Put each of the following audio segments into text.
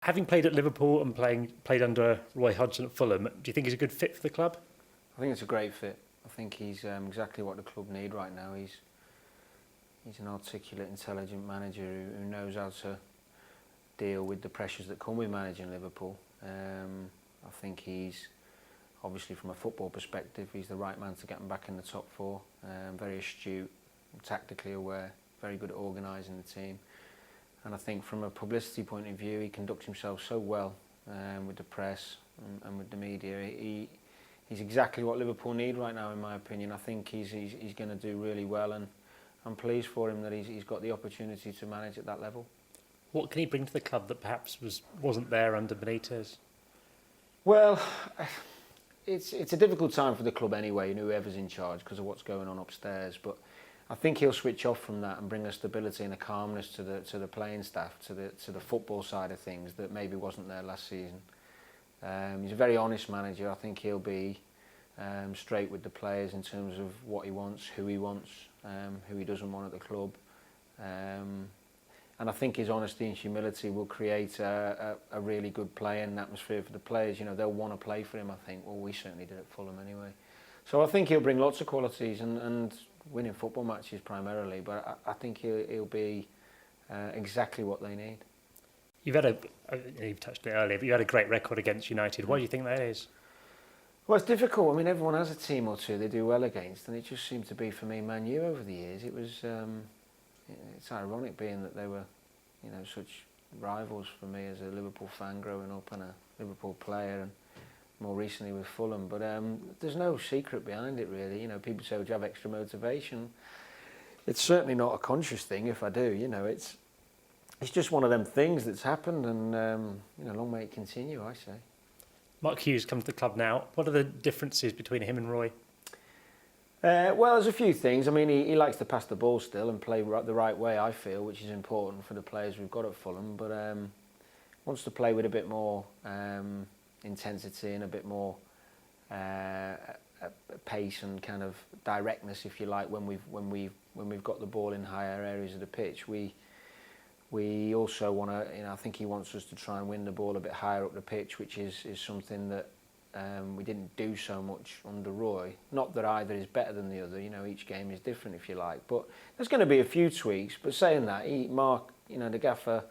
Having played at Liverpool and played under Roy Hodgson at Fulham, do you think he's a good fit for the club? I think it's a great fit. I think he's exactly what the club need right now. He's an articulate, intelligent manager who knows how to deal with the pressures that come with managing Liverpool. I think he's, obviously from a football perspective, he's the right man to get them back in the top four. Very astute, tactically aware, very good at organising the team. And I think from a publicity point of view, he conducts himself so well with the press and with the media. He's exactly what Liverpool need right now, in my opinion. I think he's going to do really well, and I'm pleased for him that he's got the opportunity to manage at that level. What can he bring to the club that perhaps wasn't there under Benitez? Well, it's a difficult time for the club anyway, whoever's in charge, because of what's going on upstairs. But I think he'll switch off from that and bring a stability and a calmness to the playing staff, to the football side of things that maybe wasn't there last season. He's a very honest manager. I think he'll be straight with the players in terms of what he wants, who he doesn't want at the club. And I think his honesty and humility will create a really good playing atmosphere for the players. They'll want to play for him, I think. Well, we certainly did at Fulham anyway. So I think he'll bring lots of qualities and winning football matches primarily, but I think he'll be exactly what they need. You've touched it earlier, but you had a great record against United. Why do you think that is? Well, it's difficult. I mean, everyone has a team or two they do well against, and it just seemed to be for me Man U over the years. It was it's ironic being that they were, such rivals for me as a Liverpool fan growing up and a Liverpool player, and more recently with Fulham. But there's no secret behind it, really. People say, "Would you have extra motivation?" It's certainly not a conscious thing. If I do, it's just one of them things that's happened, and long may it continue, I say. Mark Hughes comes to the club now. What are the differences between him and Roy? Well, there's a few things. I mean, he likes to pass the ball still and play the right way, I feel, which is important for the players we've got at Fulham. But wants to play with a bit more intensity and a bit more pace and kind of directness, if you like, when we've got the ball in higher areas of the pitch. We also want to, I think he wants us to try and win the ball a bit higher up the pitch, which is something that we didn't do so much under Roy. Not that either is better than the other, each game is different, if you like. But there's going to be a few tweaks. But saying that, Mark, the gaffer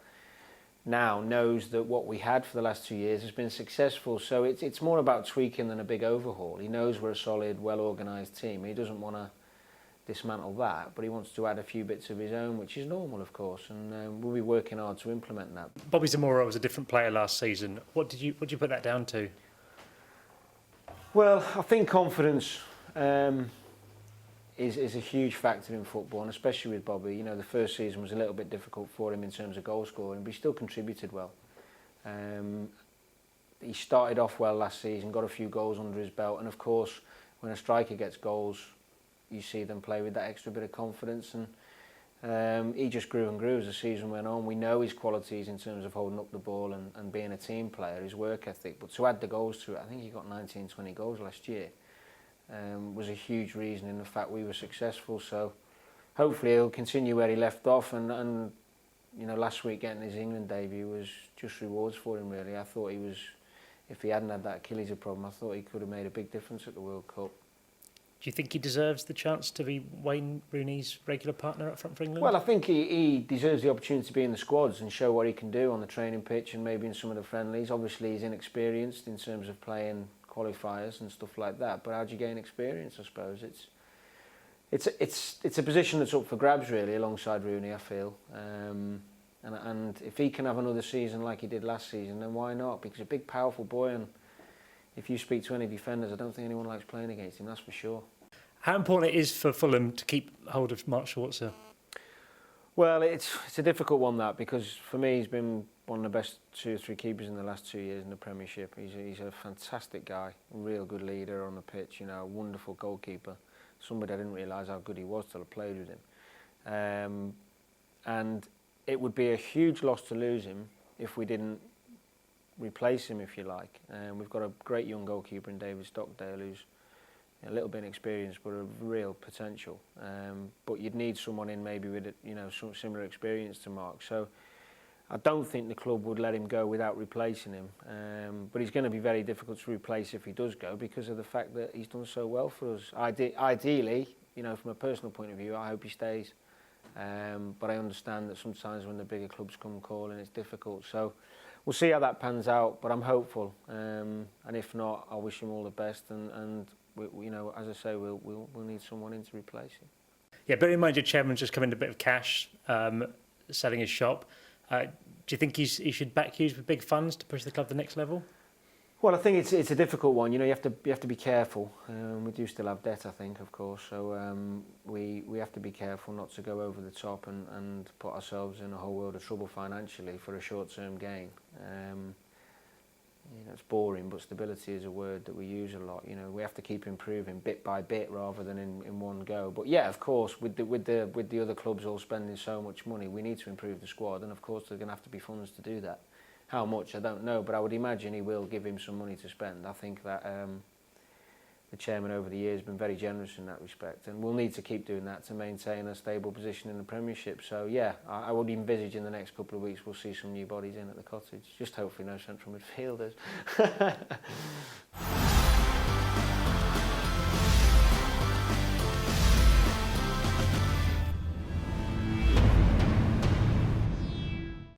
now knows that what we had for the last 2 years has been successful. So it's more about tweaking than a big overhaul. He knows we're a solid, well-organised team. He doesn't want to dismantle that, but he wants to add a few bits of his own, which is normal, of course, and we'll be working hard to implement that. Bobby Zamora was a different player last season. What did you put that down to? Well, I think confidence is a huge factor in football, and especially with Bobby. The first season was a little bit difficult for him in terms of goal scoring, but he still contributed well. He started off well last season, got a few goals under his belt, and of course, when a striker gets goals, you see them play with that extra bit of confidence, and he just grew and grew as the season went on. We know his qualities in terms of holding up the ball and being a team player, his work ethic, but to add the goals to it, I think he got 19, 20 goals last year, was a huge reason in the fact we were successful. So hopefully he'll continue where he left off, and last week getting his England debut was just rewards for him, really. I thought if he hadn't had that Achilles problem, I thought he could have made a big difference at the World Cup. Do you think he deserves the chance to be Wayne Rooney's regular partner up front for England? Well, I think he deserves the opportunity to be in the squads and show what he can do on the training pitch and maybe in some of the friendlies. Obviously, he's inexperienced in terms of playing qualifiers and stuff like that. But how do you gain experience? I suppose it's a position that's up for grabs, really, alongside Rooney, I feel. And if he can have another season like he did last season, then why not? Because he's a big, powerful boy, and if you speak to any defenders, I don't think anyone likes playing against him, that's for sure. How important it is for Fulham to keep hold of Mark Schwarzer? Well, it's a difficult one, that, because for me he's been one of the best 2 or 3 keepers in the last 2 years in the Premiership. He's a fantastic guy, a real good leader on the pitch, a wonderful goalkeeper. Somebody I didn't realise how good he was till I played with him. And it would be a huge loss to lose him if we didn't replace him, if you like. We've got a great young goalkeeper in David Stockdale who's a little bit inexperienced but a real potential. But you'd need someone in maybe with some similar experience to Mark. So I don't think the club would let him go without replacing him. But he's going to be very difficult to replace if he does go because of the fact that he's done so well for us. Ideally, you know, from a personal point of view, I hope he stays. But I understand that sometimes when the bigger clubs come calling, it's difficult. So we'll see how that pans out. But I'm hopeful. And if not, I wish him all the best. And we, you know, as I say, we'll need someone in to replace him. Yeah, bear in mind your chairman's just come into a bit of cash, selling his shop. Do you think he should back Hughes with big funds to push the club to the next level? Well, I think it's a difficult one. You know, you have to be careful. We do still have debt, I think, of course. So we have to be careful not to go over the top and put ourselves in a whole world of trouble financially for a short-term gain. You know, it's boring, but stability is a word that we use a lot. You know, we have to keep improving bit by bit rather than in one go. But yeah, of course, with the other clubs all spending so much money, we need to improve the squad, and of course, there's going to have to be funds to do that. How much, I don't know, but I would imagine he will give him some money to spend. I think that the chairman over the years has been very generous in that respect, and we'll need to keep doing that to maintain a stable position in the Premiership. So yeah, I would envisage in the next couple of weeks we'll see some new bodies in at the Cottage. Just hopefully no central midfielders.